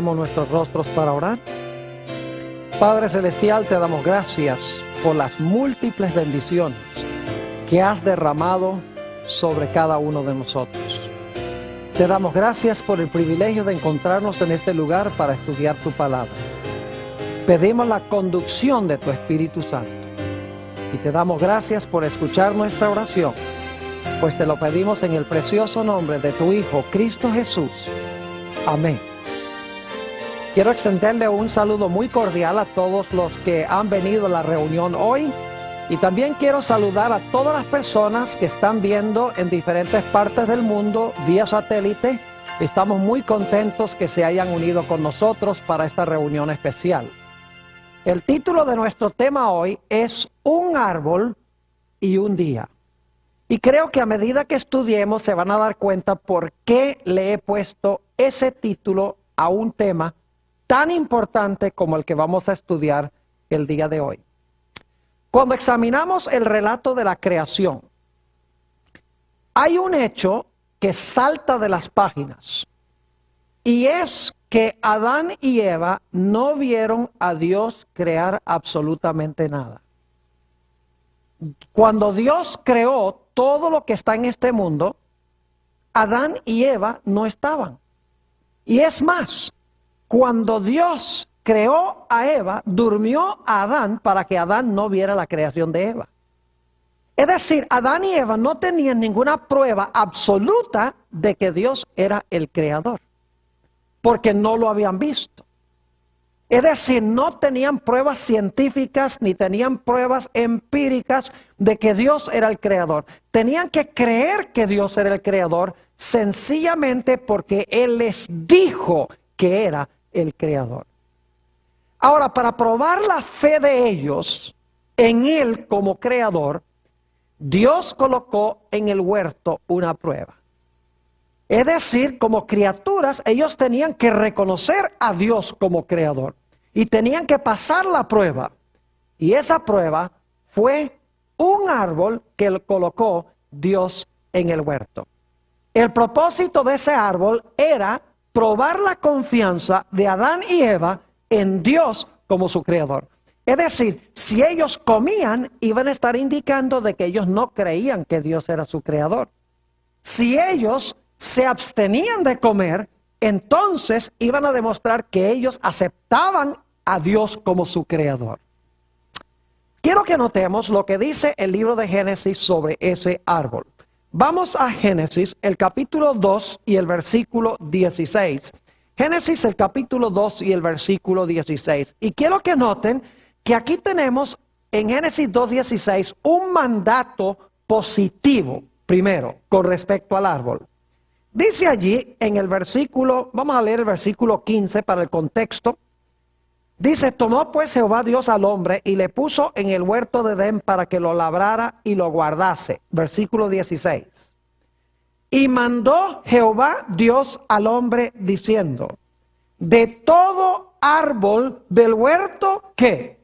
Inclinemos nuestros rostros para orar. Padre Celestial, te damos gracias por las múltiples bendiciones que has derramado sobre cada uno de nosotros. Te damos gracias por el privilegio de encontrarnos en este lugar para estudiar tu palabra. Pedimos la conducción de tu Espíritu Santo y te damos gracias por escuchar nuestra oración, pues te lo pedimos en el precioso nombre de tu Hijo, Cristo Jesús. Amén. Quiero extenderle un saludo muy cordial a todos los que han venido a la reunión hoy y también quiero saludar a todas las personas que están viendo en diferentes partes del mundo vía satélite. Estamos muy contentos que se hayan unido con nosotros para esta reunión especial. El título de nuestro tema hoy es Un árbol y un día. Y creo que a medida que estudiemos se van a dar cuenta por qué le he puesto ese título a un tema tan importante como el que vamos a estudiar el día de hoy. Cuando examinamos el relato de la creación, hay un hecho que salta de las páginas y es que Adán y Eva no vieron a Dios crear absolutamente nada. Cuando Dios creó todo lo que está en este mundo, Adán y Eva no estaban. Y es más, cuando Dios creó a Eva, durmió a Adán para que Adán no viera la creación de Eva. Es decir, Adán y Eva no tenían ninguna prueba absoluta de que Dios era el creador, porque no lo habían visto. Es decir, no tenían pruebas científicas ni tenían pruebas empíricas de que Dios era el creador. Tenían que creer que Dios era el creador sencillamente porque Él les dijo que era el creador. Ahora, para probar la fe de ellos en Él como creador, Dios colocó en el huerto una prueba. Es decir, como criaturas, ellos tenían que reconocer a Dios como creador y tenían que pasar la prueba. Y esa prueba fue un árbol que colocó Dios en el huerto. El propósito de ese árbol era probar la confianza de Adán y Eva en Dios como su creador. Es decir, si ellos comían, iban a estar indicando de que ellos no creían que Dios era su creador. Si ellos se abstenían de comer, entonces iban a demostrar que ellos aceptaban a Dios como su creador. Quiero que notemos lo que dice el libro de Génesis sobre ese árbol. Vamos a Génesis, el capítulo 2 y el versículo 16. Génesis, el capítulo 2 y el versículo 16. Y quiero que noten que aquí tenemos en Génesis 2:16 un mandato positivo, primero, con respecto al árbol. Dice allí en el versículo, vamos a leer el versículo 15 para el contexto. Dice, tomó pues Jehová Dios al hombre y le puso en el huerto de Edén para que lo labrara y lo guardase. Versículo 16. Y mandó Jehová Dios al hombre diciendo, de todo árbol del huerto, ¿qué?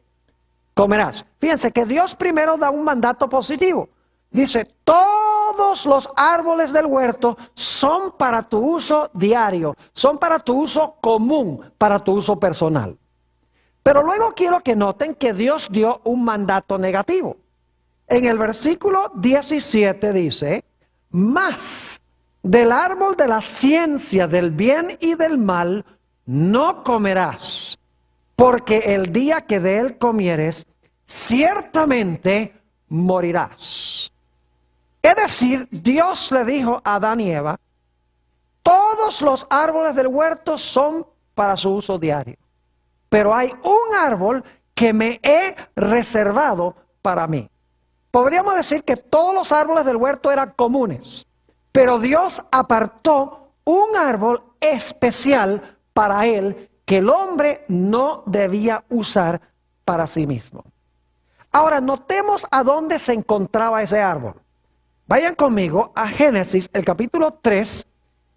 Comerás. Fíjense que Dios primero da un mandato positivo. Dice, todos los árboles del huerto son para tu uso diario, son para tu uso común, para tu uso personal. Pero luego quiero que noten que Dios dio un mandato negativo. En el versículo 17 dice, mas del árbol de la ciencia del bien y del mal no comerás, porque el día que de él comieres, ciertamente morirás. Es decir, Dios le dijo a Adán y Eva, todos los árboles del huerto son para su uso diario, pero hay un árbol que me he reservado para mí. Podríamos decir que todos los árboles del huerto eran comunes, pero Dios apartó un árbol especial para él que el hombre no debía usar para sí mismo. Ahora, notemos a dónde se encontraba ese árbol. Vayan conmigo a Génesis, el capítulo 3,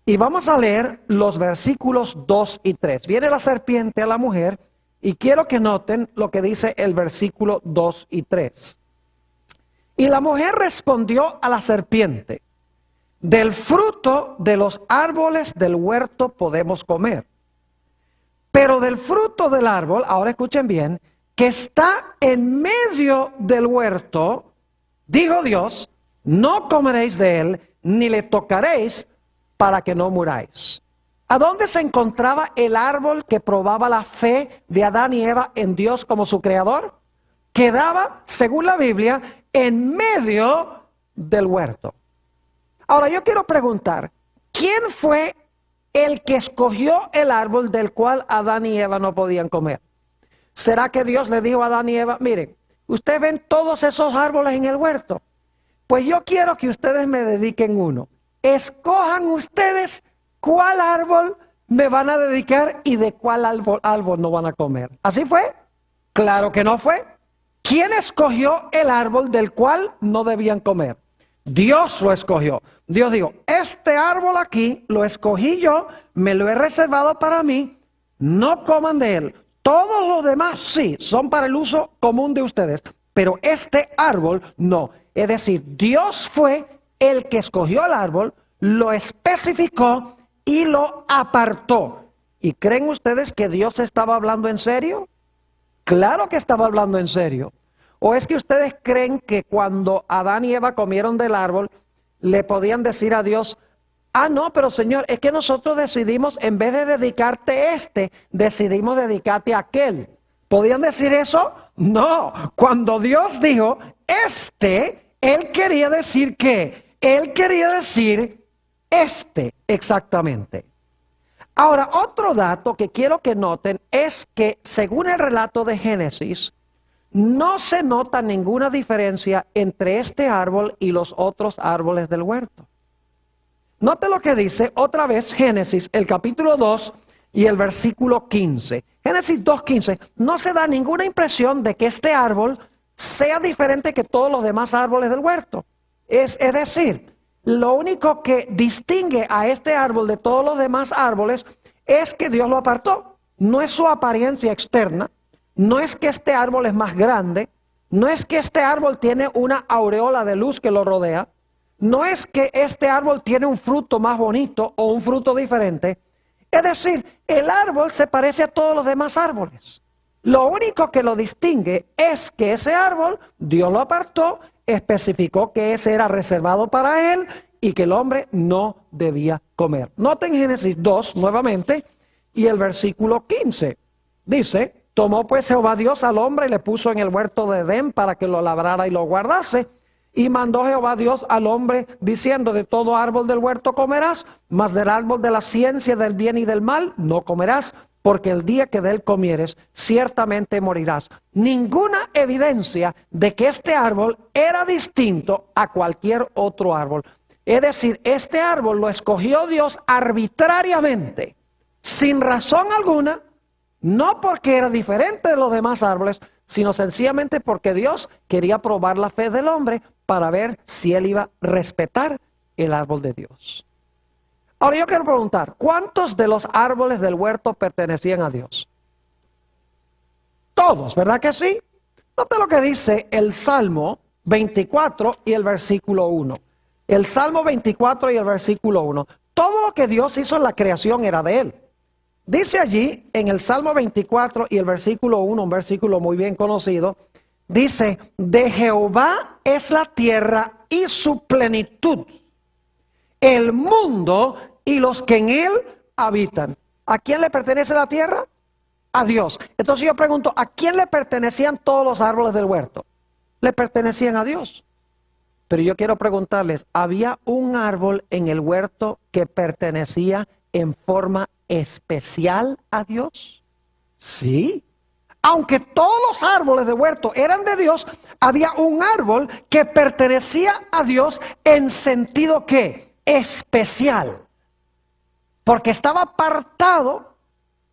y vamos a leer los versículos 2 y 3. Viene la serpiente a la mujer, y quiero que noten lo que dice el versículo 2 y 3. Y la mujer respondió a la serpiente, del fruto de los árboles del huerto podemos comer, Pero del fruto del árbol, ahora escuchen bien, que está en medio del huerto, dijo Dios, no comeréis de él, ni le tocaréis para que no muráis. ¿A dónde se encontraba el árbol que probaba la fe de Adán y Eva en Dios como su creador? Quedaba, según la Biblia, en medio del huerto. Ahora yo quiero preguntar, ¿quién fue el que escogió el árbol del cual Adán y Eva no podían comer? ¿Será que Dios le dijo a Adán y Eva, miren, ustedes ven todos esos árboles en el huerto? Pues yo quiero que ustedes me dediquen uno. Escojan ustedes cuál árbol me van a dedicar y de cuál árbol no van a comer. ¿Así fue? Claro que no fue. ¿Quién escogió el árbol del cual no debían comer? Dios lo escogió. Dios dijo, este árbol aquí lo escogí yo, me lo he reservado para mí, no coman de él. Todos los demás sí, son para el uso común de ustedes, pero este árbol no. Es decir, Dios fue el que escogió el árbol, lo especificó y lo apartó. ¿Y creen ustedes que Dios estaba hablando en serio? Claro que estaba hablando en serio. ¿O es que ustedes creen que cuando Adán y Eva comieron del árbol, le podían decir a Dios, ah, no, pero Señor, es que nosotros decidimos, en vez de dedicarte decidimos dedicarte a aquel? ¿Podían decir eso? No. Cuando Dios dijo, Él quería decir ¿qué? Él quería decir exactamente. Ahora, otro dato que quiero que noten es que, según el relato de Génesis, no se nota ninguna diferencia entre este árbol y los otros árboles del huerto. Note lo que dice otra vez Génesis, el capítulo 2 y el versículo 15. Génesis 2:15, no se da ninguna impresión de que este árbol sea diferente que todos los demás árboles del huerto. Es decir, lo único que distingue a este árbol de todos los demás árboles es que Dios lo apartó. No es su apariencia externa, no es que este árbol es más grande, no es que este árbol tiene una aureola de luz que lo rodea, no es que este árbol tiene un fruto más bonito o un fruto diferente. Es decir, el árbol se parece a todos los demás árboles. Lo único que lo distingue es que ese árbol, Dios lo apartó, especificó que ese era reservado para él y que el hombre no debía comer. Noten Génesis 2 nuevamente y el versículo 15. Dice, tomó pues Jehová Dios al hombre y le puso en el huerto de Edén para que lo labrara y lo guardase. Y mandó Jehová Dios al hombre diciendo, de todo árbol del huerto comerás, mas del árbol de la ciencia del bien y del mal no comerás, porque el día que de él comieres, ciertamente morirás. Ninguna evidencia de que este árbol era distinto a cualquier otro árbol. Es decir, este árbol lo escogió Dios arbitrariamente, sin razón alguna, no porque era diferente de los demás árboles, sino sencillamente porque Dios quería probar la fe del hombre para ver si él iba a respetar el árbol de Dios. Ahora yo quiero preguntar, ¿cuántos de los árboles del huerto pertenecían a Dios? Todos, ¿verdad que sí? Note lo que dice el Salmo 24 y el versículo 1. El Salmo 24 y el versículo 1. Todo lo que Dios hizo en la creación era de él. Dice allí en el Salmo 24 y el versículo 1, un versículo muy bien conocido, dice, de Jehová es la tierra y su plenitud, el mundo y los que en él habitan. ¿A quién le pertenece la tierra? A Dios. Entonces yo pregunto, ¿a quién le pertenecían todos los árboles del huerto? Le pertenecían a Dios. Pero yo quiero preguntarles, ¿había un árbol en el huerto que pertenecía en forma especial a Dios? Sí. Aunque todos los árboles de huerto eran de Dios, había un árbol que pertenecía a Dios en sentido ¿qué? Especial. Porque estaba apartado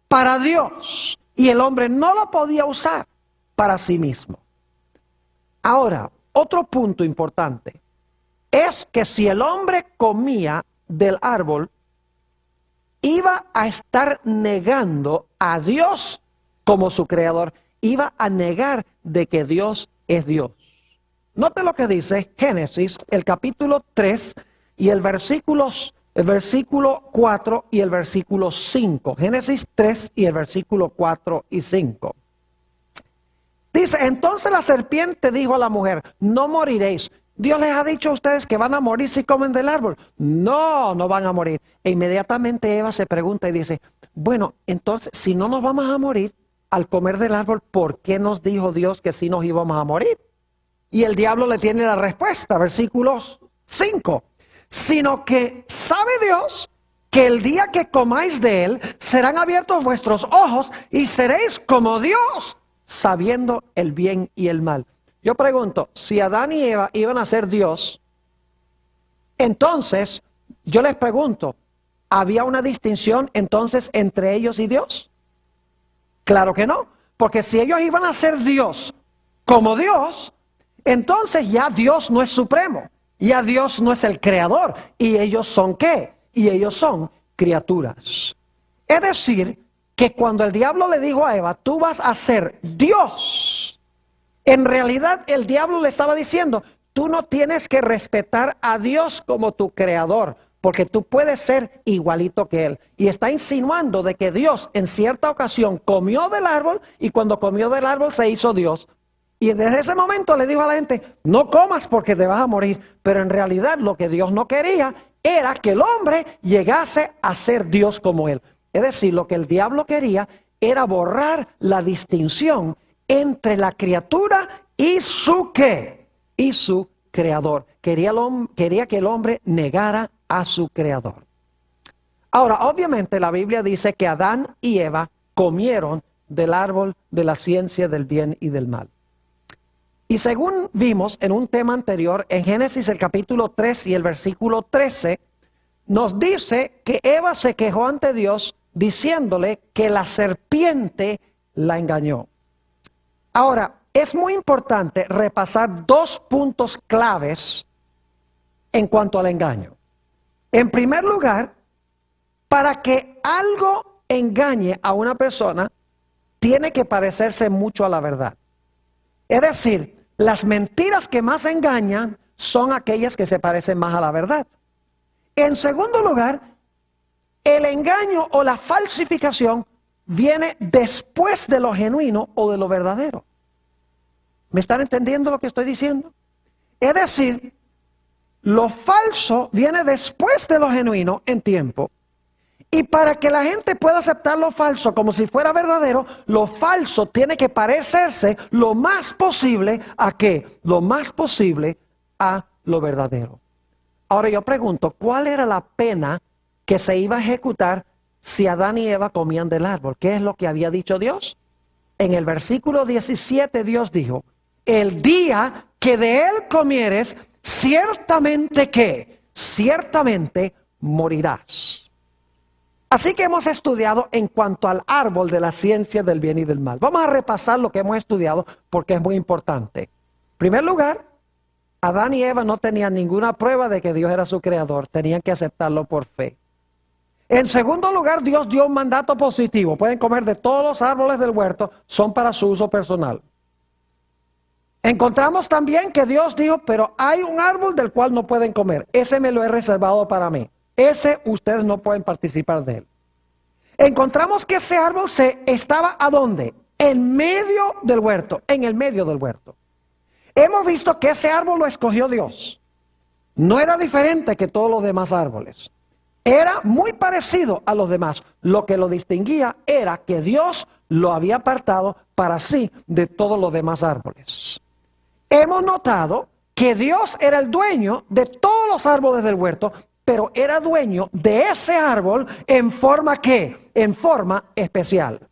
para Dios y el hombre no lo podía usar para sí mismo. Ahora, otro punto importante es que si el hombre comía del árbol, iba a estar negando a Dios como su creador. Iba a negar de que Dios es Dios. Note lo que dice Génesis, el capítulo 3 y el versículos el versículo 4 y el versículo 5. Génesis 3 y el versículo 4 y 5. Dice, entonces la serpiente dijo a la mujer, no moriréis. Dios les ha dicho a ustedes que van a morir si comen del árbol. No, no van a morir. E inmediatamente Eva se pregunta y dice, bueno, entonces si no nos vamos a morir al comer del árbol, ¿por qué nos dijo Dios que sí nos íbamos a morir? Y el diablo le tiene la respuesta, versículos 5. Sino que sabe Dios que el día que comáis de él, serán abiertos vuestros ojos y seréis como Dios, sabiendo el bien y el mal. Yo pregunto, si Adán y Eva iban a ser Dios, entonces yo les pregunto, ¿había una distinción entonces entre ellos y Dios? Claro que no, porque si ellos iban a ser Dios como Dios, entonces ya Dios no es supremo, ya Dios no es el creador, y ellos son ¿qué? Y ellos son criaturas. Es decir, que cuando el diablo le dijo a Eva, tú vas a ser Dios, en realidad el diablo le estaba diciendo, tú no tienes que respetar a Dios como tu creador, porque tú puedes ser igualito que él. Y está insinuando de que Dios en cierta ocasión comió del árbol, y cuando comió del árbol se hizo Dios. Y desde ese momento le dijo a la gente, no comas porque te vas a morir. Pero en realidad lo que Dios no quería era que el hombre llegase a ser Dios como él. Es decir, lo que el diablo quería era borrar la distinción entre la criatura y su ¿qué? Y su creador. Quería que el hombre negara a su creador. Ahora, obviamente la Biblia dice que Adán y Eva comieron del árbol de la ciencia del bien y del mal. Y según vimos en un tema anterior, en Génesis el capítulo 3 y el versículo 13, nos dice que Eva se quejó ante Dios diciéndole que la serpiente la engañó. Ahora, es muy importante repasar dos puntos claves en cuanto al engaño. En primer lugar, para que algo engañe a una persona, tiene que parecerse mucho a la verdad. Es decir, las mentiras que más engañan son aquellas que se parecen más a la verdad. En segundo lugar, el engaño o la falsificación viene después de lo genuino o de lo verdadero. ¿Me están entendiendo lo que estoy diciendo? Es decir, lo falso viene después de lo genuino en tiempo. Y para que la gente pueda aceptar lo falso como si fuera verdadero, lo falso tiene que parecerse lo más posible ¿a qué? Lo más posible a lo verdadero. Ahora yo pregunto, ¿cuál era la pena que se iba a ejecutar si Adán y Eva comían del árbol? ¿Qué es lo que había dicho Dios? En el versículo 17 Dios dijo, el día que de él comieres, ciertamente que, ciertamente morirás. Así que hemos estudiado en cuanto al árbol de la ciencia del bien y del mal. Vamos a repasar lo que hemos estudiado porque es muy importante. En primer lugar, Adán y Eva no tenían ninguna prueba de que Dios era su creador. Tenían que aceptarlo por fe. En segundo lugar, Dios dio un mandato positivo. Pueden comer de todos los árboles del huerto, son para su uso personal. Encontramos también que Dios dijo, pero hay un árbol del cual no pueden comer. Ese me lo he reservado para mí. Ese ustedes no pueden participar de él. Encontramos que ese árbol estaba ¿a dónde? En medio del huerto, en el medio del huerto. Hemos visto que ese árbol lo escogió Dios. No era diferente que todos los demás árboles. Era muy parecido a los demás. Lo que lo distinguía era que Dios lo había apartado para sí de todos los demás árboles. Hemos notado que Dios era el dueño de todos los árboles del huerto, pero era dueño de ese árbol en forma ¿qué? En forma especial.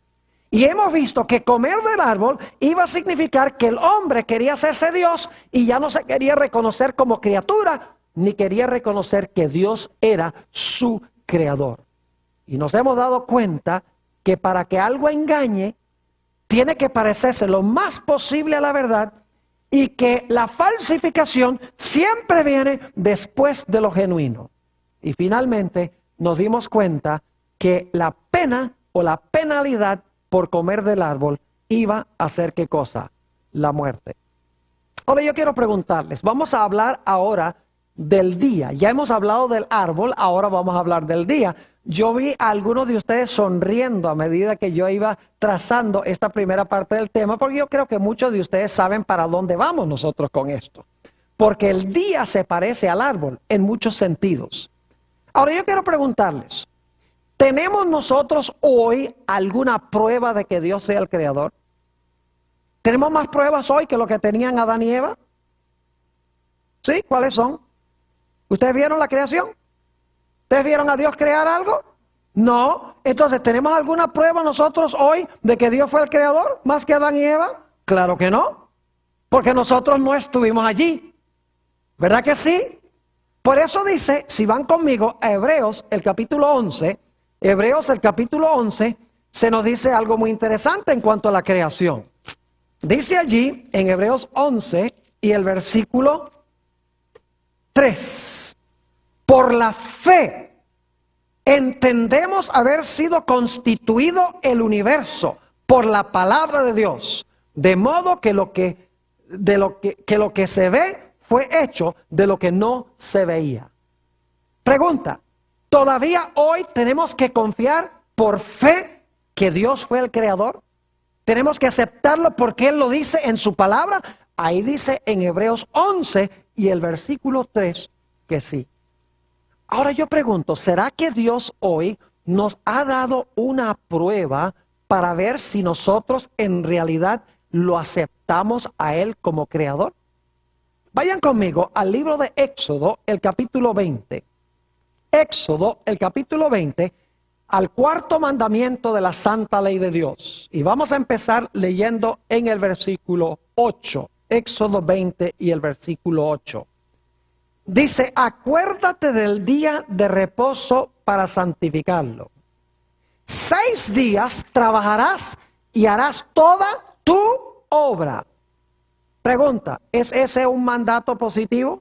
Y hemos visto que comer del árbol iba a significar que el hombre quería hacerse Dios y ya no se quería reconocer como criatura, ni quería reconocer que Dios era su creador. Y nos hemos dado cuenta que para que algo engañe, tiene que parecerse lo más posible a la verdad y que la falsificación siempre viene después de lo genuino. Y finalmente nos dimos cuenta que la pena o la penalidad por comer del árbol iba a ser ¿qué cosa? La muerte. Ahora yo quiero preguntarles, vamos a hablar ahora del día. Ya hemos hablado del árbol, ahora vamos a hablar del día. Yo vi a algunos de ustedes sonriendo a medida que yo iba trazando esta primera parte del tema, porque yo creo que muchos de ustedes saben para dónde vamos nosotros con esto. Porque el día se parece al árbol en muchos sentidos. Ahora yo quiero preguntarles, ¿tenemos nosotros hoy alguna prueba de que Dios sea el creador? ¿Tenemos más pruebas hoy que lo que tenían Adán y Eva? ¿Sí? ¿Cuáles son? ¿Ustedes vieron la creación? ¿Ustedes vieron a Dios crear algo? No. Entonces, ¿tenemos alguna prueba nosotros hoy de que Dios fue el creador más que Adán y Eva? Claro que no. Porque nosotros no estuvimos allí. ¿Verdad que sí? Por eso dice, si van conmigo a Hebreos, el capítulo 11, Hebreos, el capítulo 11, se nos dice algo muy interesante en cuanto a la creación. Dice allí, en Hebreos 11 y el versículo 3, por la fe entendemos haber sido constituido el universo por la palabra de Dios, de modo que lo que se ve fue hecho de lo que no se veía. Pregunta, ¿todavía hoy tenemos que confiar por fe que Dios fue el creador? ¿Tenemos que aceptarlo porque Él lo dice en su palabra? Ahí dice en Hebreos 11 y el versículo 3 que sí. Ahora yo pregunto, ¿será que Dios hoy nos ha dado una prueba para ver si nosotros en realidad lo aceptamos a Él como creador? Vayan conmigo al libro de Éxodo, el capítulo 20. Éxodo, el capítulo 20, al cuarto mandamiento de la santa ley de Dios. Y vamos a empezar leyendo en el versículo 8. Éxodo 20 y el versículo 8. Dice, acuérdate del día de reposo para santificarlo. 6 días trabajarás y harás toda tu obra. Pregunta, ¿es ese un mandato positivo?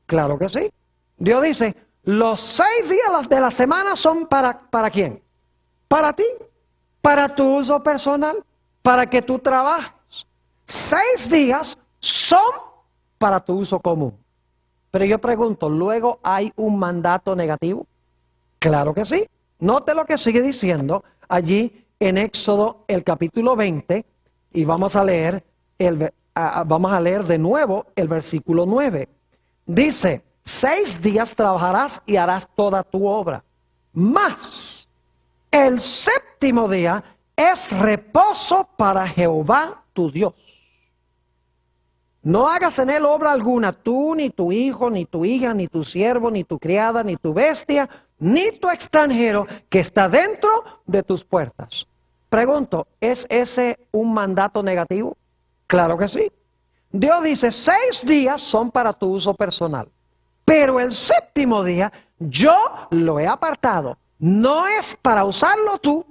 Claro que sí. Dios dice, los 6 días de la semana son ¿para quién? Para ti, para tu uso personal, para que tú trabajes. 6 días son para tu uso común. Pero yo pregunto, ¿luego hay un mandato negativo? Claro que sí. Note lo que sigue diciendo allí en Éxodo el capítulo 20 y vamos a leer de nuevo el versículo 9. Dice, 6 días trabajarás y harás toda tu obra. Mas el séptimo día es reposo para Jehová tu Dios. No hagas en él obra alguna, tú, ni tu hijo, ni tu hija, ni tu siervo, ni tu criada, ni tu bestia, ni tu extranjero que está dentro de tus puertas. Pregunto, ¿es ese un mandato negativo? Claro que sí. Dios dice, 6 días son para tu uso personal, pero el séptimo día yo lo he apartado. No es para usarlo tú,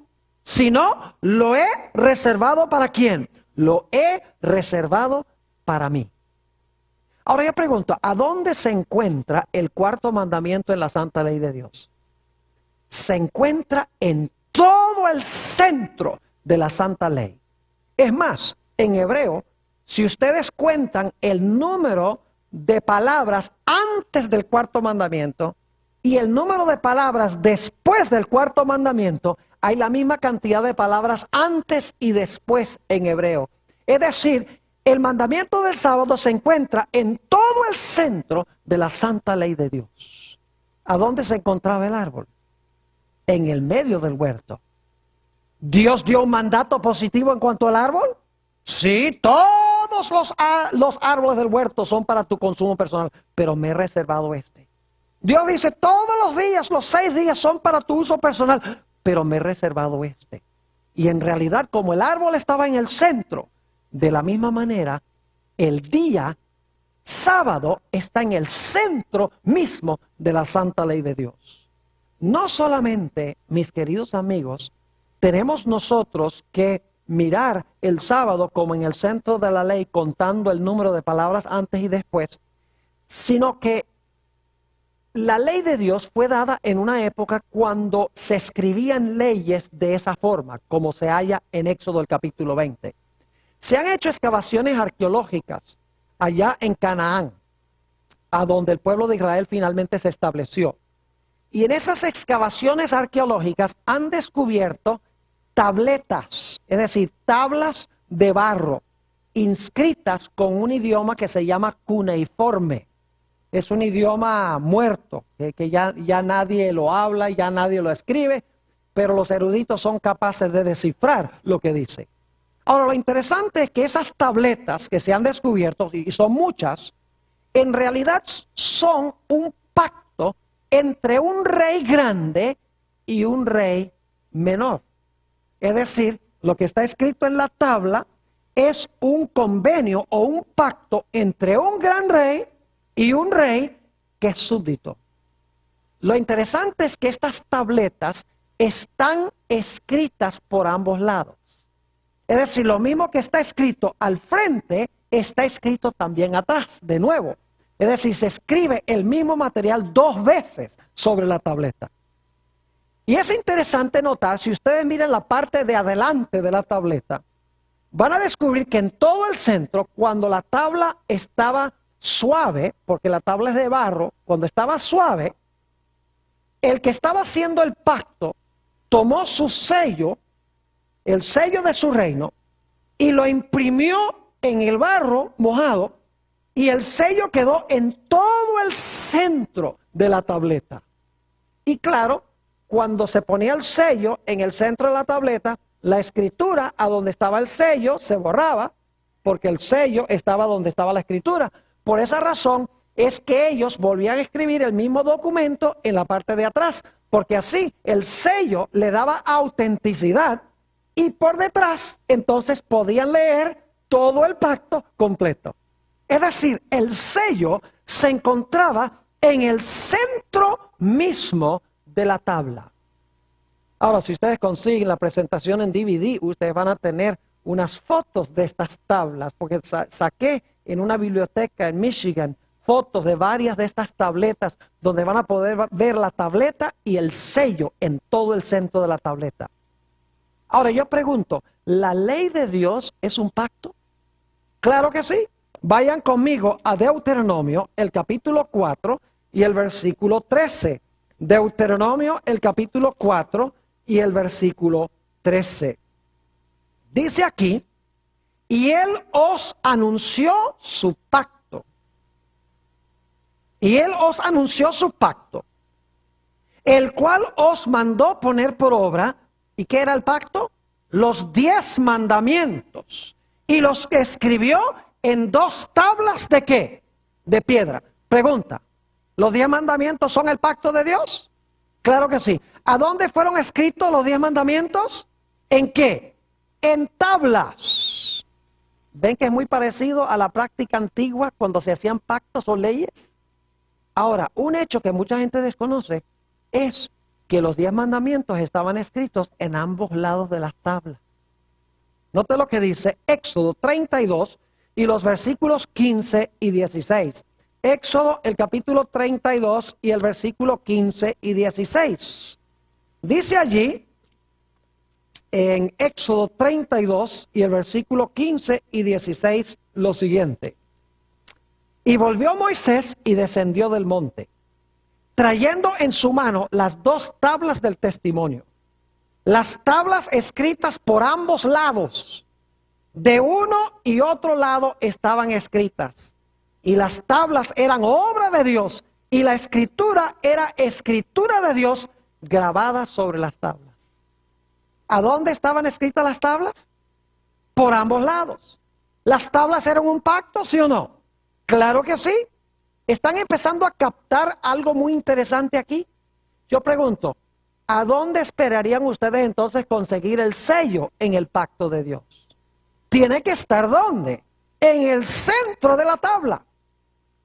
sino lo he reservado ¿para quién? Lo he reservado para mí. Ahora yo pregunto, ¿a dónde se encuentra el cuarto mandamiento en la santa ley de Dios? Se encuentra en todo el centro de la santa ley. Es más, en hebreo, si ustedes cuentan el número de palabras antes del cuarto mandamiento y el número de palabras después del cuarto mandamiento, hay la misma cantidad de palabras antes y después en hebreo. Es decir, el mandamiento del sábado se encuentra en todo el centro de la santa ley de Dios. ¿A dónde se encontraba el árbol? En el medio del huerto. ¿Dios dio un mandato positivo en cuanto al árbol? Sí, todos los árboles del huerto son para tu consumo personal, pero me he reservado este. Dios dice, todos los días, los 6 días son para tu uso personal, pero me he reservado este. Y en realidad, como el árbol estaba en el centro, de la misma manera, el día sábado está en el centro mismo de la santa ley de Dios. No solamente, mis queridos amigos, tenemos nosotros que mirar el sábado como en el centro de la ley, contando el número de palabras antes y después, sino que la ley de Dios fue dada en una época cuando se escribían leyes de esa forma, como se halla en Éxodo el capítulo 20. Se han hecho excavaciones arqueológicas allá en Canaán, a donde el pueblo de Israel finalmente se estableció. Y en esas excavaciones arqueológicas han descubierto tabletas, es decir, tablas de barro, inscritas con un idioma que se llama cuneiforme. Es un idioma muerto, que ya nadie lo habla, ya nadie lo escribe, pero los eruditos son capaces de descifrar lo que dice. Ahora, lo interesante es que esas tabletas que se han descubierto, y son muchas, en realidad son un pacto entre un rey grande y un rey menor. Es decir, lo que está escrito en la tabla es un convenio o un pacto entre un gran rey y un rey que es súbdito. Lo interesante es que estas tabletas están escritas por ambos lados. Es decir, lo mismo que está escrito al frente, está escrito también atrás, de nuevo. Es decir, se escribe el mismo material 2 veces sobre la tableta. Y es interesante notar, si ustedes miran la parte de adelante de la tableta, van a descubrir que en todo el centro, cuando la tabla estaba suave, porque la tabla es de barro, cuando estaba suave, el que estaba haciendo el pacto tomó su sello, el sello de su reino, y lo imprimió en el barro mojado, y el sello quedó en todo el centro de la tableta. Y claro, cuando se ponía el sello en el centro de la tableta, la escritura a donde estaba el sello se borraba, porque el sello estaba donde estaba la escritura. Por esa razón es que ellos volvían a escribir el mismo documento en la parte de atrás, porque así el sello le daba autenticidad y por detrás entonces podían leer todo el pacto completo. Es decir, el sello se encontraba en el centro mismo de la tabla. Ahora, si ustedes consiguen la presentación en DVD, ustedes van a tener unas fotos de estas tablas, porque saqué en una biblioteca en Michigan fotos de varias de estas tabletas, donde van a poder ver la tableta y el sello en todo el centro de la tableta. Ahora, yo pregunto, ¿la ley de Dios es un pacto? Claro que sí. Vayan conmigo a Deuteronomio, el capítulo 4 y el versículo 13. Deuteronomio, el capítulo 4 y el versículo 13. Dice aquí, y él os anunció su pacto. Y él os anunció su pacto, el cual os mandó poner por obra. ¿Y qué era el pacto? Los 10 mandamientos. Y los escribió en 2 tablas de ¿qué? De piedra. Pregunta, ¿los 10 mandamientos son el pacto de Dios? Claro que sí. ¿A dónde fueron escritos los 10 mandamientos? ¿En qué? En tablas. ¿Ven que es muy parecido a la práctica antigua cuando se hacían pactos o leyes? Ahora, un hecho que mucha gente desconoce es que los 10 mandamientos estaban escritos en ambos lados de las tablas. Note lo que dice Éxodo 32 y los versículos 15 y 16. Éxodo, el capítulo 32 y el versículo 15 y 16. Dice allí, en Éxodo 32 y el versículo 15 y 16, lo siguiente. Y volvió Moisés y descendió del monte, trayendo en su mano las 2 tablas del testimonio. Las tablas escritas por ambos lados, de uno y otro lado estaban escritas. Y las tablas eran obra de Dios y la escritura era escritura de Dios grabada sobre las tablas. ¿A dónde estaban escritas las tablas? Por ambos lados. ¿Las tablas eran un pacto, sí o no? Claro que sí. Están empezando a captar algo muy interesante aquí. Yo pregunto, ¿a dónde esperarían ustedes entonces conseguir el sello en el pacto de Dios? Tiene que estar ¿dónde? En el centro de la tabla.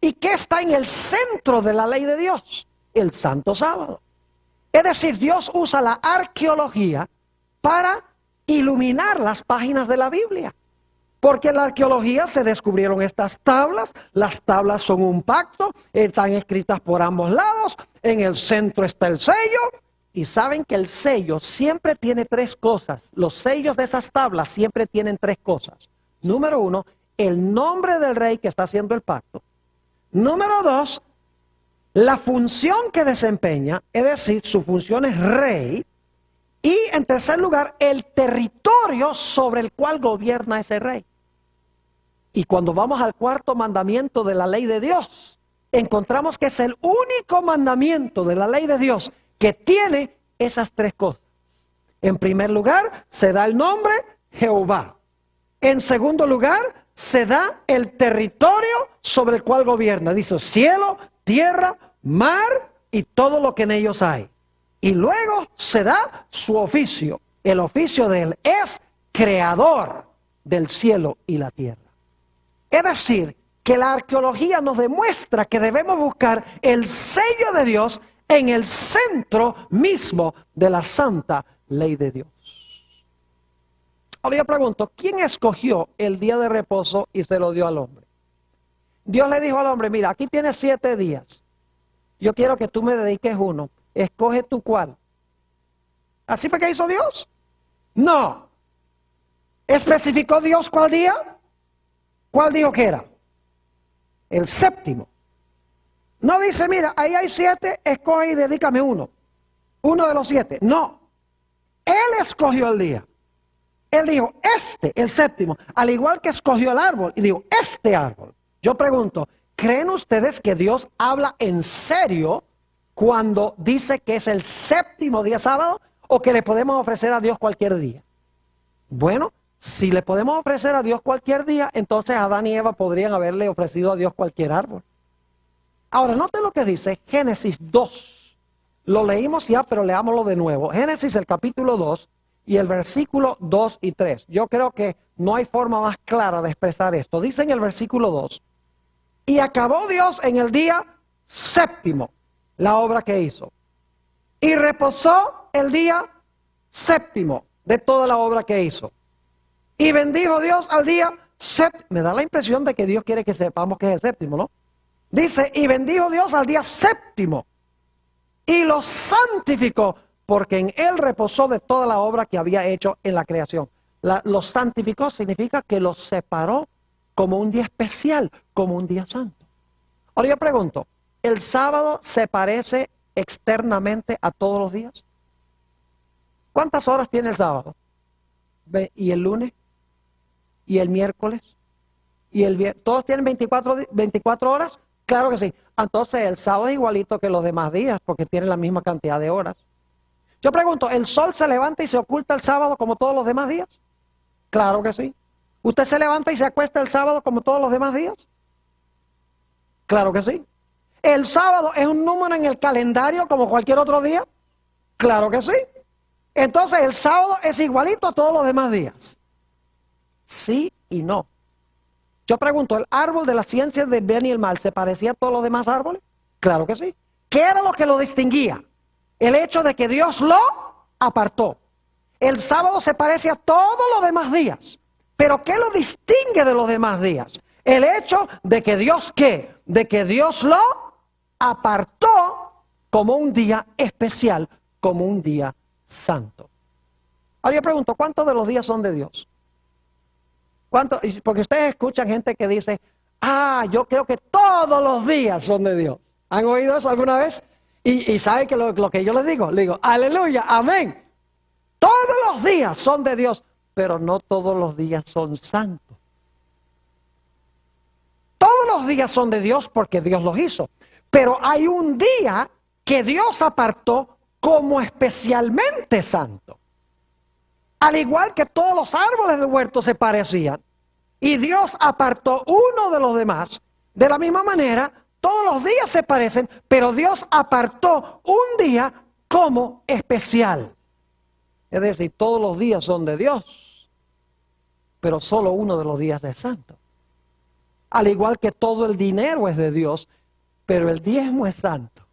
¿Y qué está en el centro de la ley de Dios? El Santo Sábado. Es decir, Dios usa la arqueología para iluminar las páginas de la Biblia. Porque en la arqueología se descubrieron estas tablas, las tablas son un pacto, están escritas por ambos lados, en el centro está el sello, y saben que el sello siempre tiene 3 cosas, los sellos de esas tablas siempre tienen 3 cosas. Número 1, el nombre del rey que está haciendo el pacto. Número 2, la función que desempeña, es decir, su función es rey. Y en tercer lugar, el territorio sobre el cual gobierna ese rey. Y cuando vamos al cuarto mandamiento de la ley de Dios, encontramos que es el único mandamiento de la ley de Dios que tiene esas tres cosas. En primer lugar, se da el nombre Jehová. En segundo lugar, se da el territorio sobre el cual gobierna. Dice cielo, tierra, mar y todo lo que en ellos hay. Y luego se da su oficio. El oficio de él es creador del cielo y la tierra. Es decir, que la arqueología nos demuestra que debemos buscar el sello de Dios en el centro mismo de la santa ley de Dios. Ahora yo pregunto, ¿quién escogió el día de reposo y se lo dio al hombre? Dios le dijo al hombre, mira, aquí tienes 7 días. Yo quiero que tú me dediques uno. Escoge tú cuál. ¿Así fue que hizo Dios? No. ¿Especificó Dios cuál día? ¿Cuál dijo que era? El séptimo. No dice, mira, ahí hay 7, escoge y dedícame uno. Uno de los 7. No. Él escogió el día. Él dijo, el séptimo. Al igual que escogió el árbol. Y dijo, este árbol. Yo pregunto, ¿creen ustedes que Dios habla en serio cuando dice que es el séptimo día sábado? ¿O que le podemos ofrecer a Dios cualquier día? Bueno, si le podemos ofrecer a Dios cualquier día, entonces Adán y Eva podrían haberle ofrecido a Dios cualquier árbol. Ahora, noten lo que dice Génesis 2. Lo leímos ya, pero leámoslo de nuevo. Génesis, el capítulo 2 y el versículo 2 y 3. Yo creo que no hay forma más clara de expresar esto. Dice en el versículo 2, y acabó Dios en el día séptimo la obra que hizo. Y reposó el día séptimo de toda la obra que hizo. Y bendijo Dios al día séptimo. Me da la impresión de que Dios quiere que sepamos que es el séptimo, ¿no? Dice, y bendijo Dios al día séptimo. Y lo santificó, porque en él reposó de toda la obra que había hecho en la creación. Lo santificó significa que lo separó como un día especial, como un día santo. Ahora yo pregunto, ¿el sábado se parece externamente a todos los días? ¿Cuántas horas tiene el sábado? ¿Y el lunes? ¿Y el miércoles? ¿Y el viernes? ¿Todos tienen 24 horas? Claro que sí. Entonces el sábado es igualito que los demás días porque tiene la misma cantidad de horas. Yo pregunto, ¿el sol se levanta y se oculta el sábado como todos los demás días? Claro que sí. ¿Usted se levanta y se acuesta el sábado como todos los demás días? Claro que sí. ¿El sábado es un número en el calendario como cualquier otro día? Claro que sí. Entonces el sábado es igualito a todos los demás días. Sí y no. Yo pregunto, ¿el árbol de la ciencia del bien y el mal se parecía a todos los demás árboles? Claro que sí. ¿Qué era lo que lo distinguía? El hecho de que Dios lo apartó. El sábado se parece a todos los demás días. ¿Pero qué lo distingue de los demás días? El hecho de que Dios, ¿qué? De que Dios lo apartó como un día especial, como un día santo. Ahora yo pregunto, ¿cuántos de los días son de Dios? ¿Cuántos? Porque ustedes escuchan gente que dice, yo creo que todos los días son de Dios. ¿Han oído eso alguna vez? Y ¿saben que lo que yo les digo? Le digo, aleluya, amén. Todos los días son de Dios, pero no todos los días son santos. Todos los días son de Dios porque Dios los hizo. Pero hay un día que Dios apartó como especialmente santo. Al igual que todos los árboles del huerto se parecían. Y Dios apartó uno de los demás. De la misma manera, todos los días se parecen, pero Dios apartó un día como especial. Es decir, todos los días son de Dios, pero solo uno de los días es santo. Al igual que todo el dinero es de Dios, pero el diezmo es santo.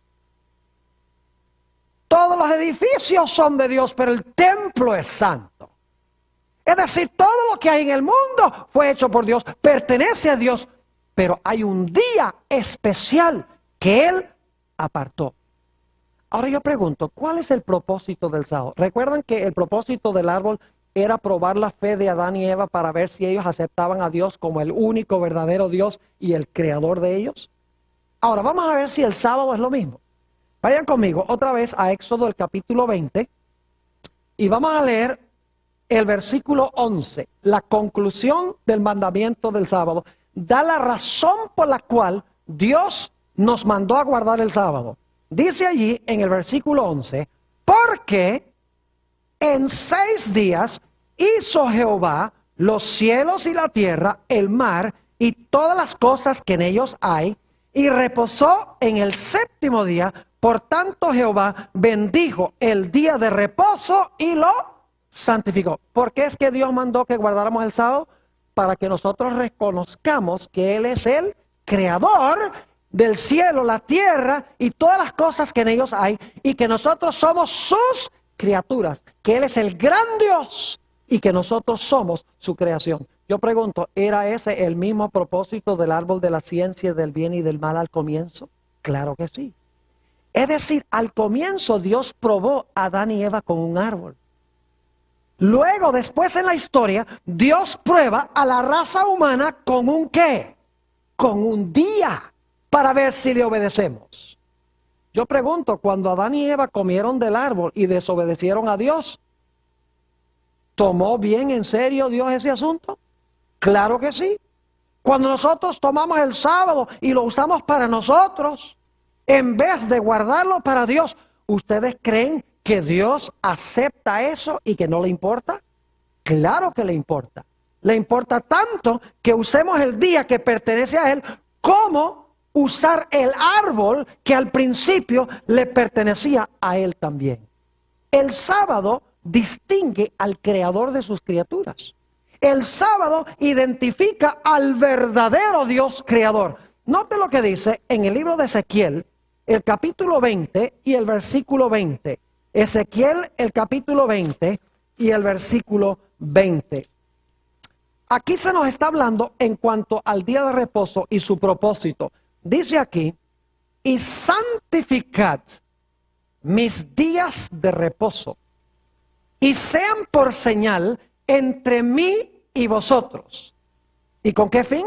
Todos los edificios son de Dios, pero el templo es santo. Es decir, todo lo que hay en el mundo fue hecho por Dios, pertenece a Dios, pero hay un día especial que Él apartó. Ahora yo pregunto, ¿cuál es el propósito del sábado? ¿Recuerdan que el propósito del árbol era probar la fe de Adán y Eva para ver si ellos aceptaban a Dios como el único verdadero Dios y el creador de ellos? Ahora vamos a ver si el sábado es lo mismo. Vayan conmigo otra vez a Éxodo, el capítulo 20, y vamos a leer el versículo 11, la conclusión del mandamiento del sábado. Da la razón por la cual Dios nos mandó a guardar el sábado. Dice allí en el versículo 11, porque en 6 días hizo Jehová los cielos y la tierra, el mar y todas las cosas que en ellos hay, y reposó en el 7º día. Por tanto Jehová bendijo el día de reposo y lo santificó. ¿Por qué es que Dios mandó que guardáramos el sábado? Para que nosotros reconozcamos que Él es el creador del cielo, la tierra y todas las cosas que en ellos hay, y que nosotros somos sus criaturas, que Él es el gran Dios y que nosotros somos su creación. Yo pregunto, ¿era ese el mismo propósito del árbol de la ciencia del bien y del mal al comienzo? Claro que sí. Es decir, al comienzo Dios probó a Adán y Eva con un árbol. Luego, después en la historia, Dios prueba a la raza humana con un ¿qué? Con un día, para ver si le obedecemos. Yo pregunto, cuando Adán y Eva comieron del árbol y desobedecieron a Dios, ¿tomó bien en serio Dios ese asunto? Claro que sí. Cuando nosotros tomamos el sábado y lo usamos para nosotros, en vez de guardarlo para Dios, ¿ustedes creen que Dios acepta eso y que no le importa? Claro que le importa. Le importa tanto que usemos el día que pertenece a Él, como usar el árbol que al principio le pertenecía a Él también. El sábado distingue al creador de sus criaturas. El sábado identifica al verdadero Dios creador. Note lo que dice en el libro de Ezequiel, el capítulo 20 y el versículo 20. Ezequiel, el capítulo 20 y el versículo 20. Aquí se nos está hablando en cuanto al día de reposo y su propósito. Dice aquí, y santificad mis días de reposo, y sean por señal entre mí y vosotros. ¿Y con qué fin?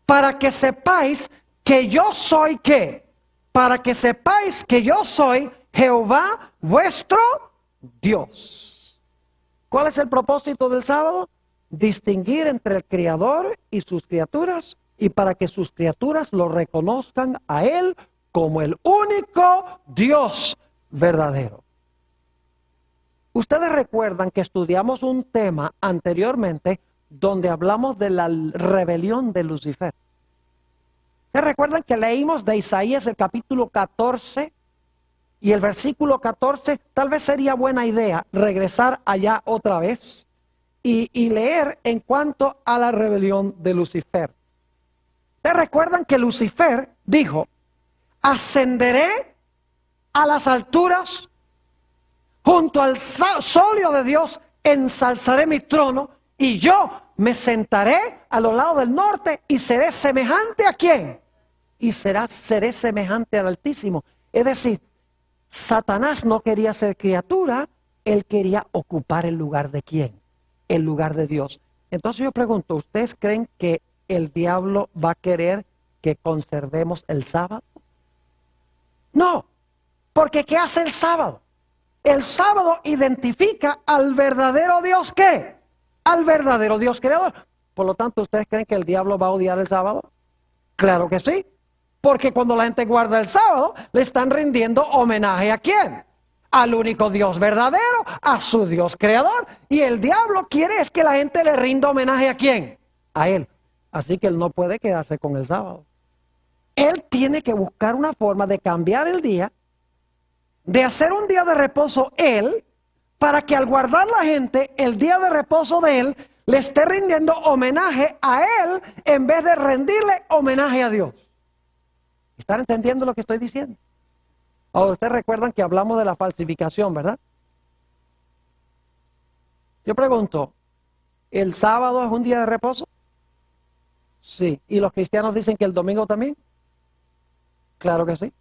Para que sepáis que yo soy ¿qué? Para que sepáis que yo soy Jehová vuestro Dios. ¿Cuál es el propósito del sábado? Distinguir entre el Creador y sus criaturas, y para que sus criaturas lo reconozcan a Él como el único Dios verdadero. Ustedes recuerdan que estudiamos un tema anteriormente donde hablamos de la rebelión de Lucifer. ¿Ustedes recuerdan que leímos de Isaías el capítulo 14 y el versículo 14? Tal vez sería buena idea regresar allá otra vez y leer en cuanto a la rebelión de Lucifer. ¿Ustedes recuerdan que Lucifer dijo, ascenderé a las alturas, junto al solio de Dios ensalzaré mi trono, y yo me sentaré a los lados del norte y seré semejante a ¿quién? Y seré semejante al Altísimo. Es decir, Satanás no quería ser criatura, él quería ocupar el lugar de ¿quién? El lugar de Dios. Entonces yo pregunto, ¿ustedes creen que el diablo va a querer que conservemos el sábado? No, porque ¿qué hace el sábado? El sábado identifica al verdadero Dios ¿qué? Al verdadero Dios creador. Por lo tanto, ¿ustedes creen que el diablo va a odiar el sábado? Claro que sí. Porque cuando la gente guarda el sábado, le están rindiendo homenaje ¿a quién? Al único Dios verdadero, a su Dios creador. Y el diablo quiere es que la gente le rinda homenaje ¿a quién? A Él. Así que Él no puede quedarse con el sábado. Él tiene que buscar una forma de cambiar el día, de hacer un día de reposo Él, para que al guardar la gente el día de reposo de Él, le esté rindiendo homenaje a Él en vez de rendirle homenaje a Dios. ¿Están entendiendo lo que estoy diciendo? Ahora, ustedes recuerdan que hablamos de la falsificación, ¿verdad? Yo pregunto, ¿el sábado es un día de reposo? Sí. ¿Y los cristianos dicen que el domingo también? Claro que sí.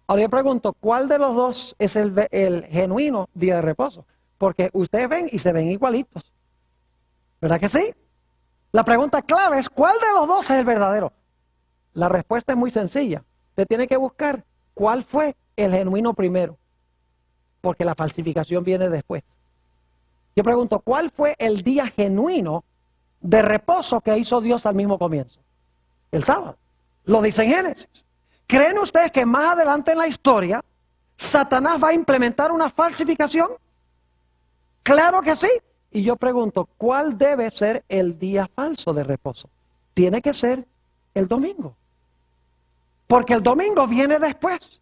Ahora yo pregunto, ¿cuál de los dos es el genuino día de reposo? Porque ustedes ven y se ven igualitos. ¿Verdad que sí? La pregunta clave es, ¿cuál de los dos es el verdadero? La respuesta es muy sencilla. Usted tiene que buscar cuál fue el genuino primero, porque la falsificación viene después. Yo pregunto, ¿cuál fue el día genuino de reposo que hizo Dios al mismo comienzo? El sábado. Lo dice en Génesis. ¿Creen ustedes que más adelante en la historia Satanás va a implementar una falsificación? Claro que sí. Y yo pregunto, ¿cuál debe ser el día falso de reposo? Tiene que ser el domingo. Porque el domingo viene después.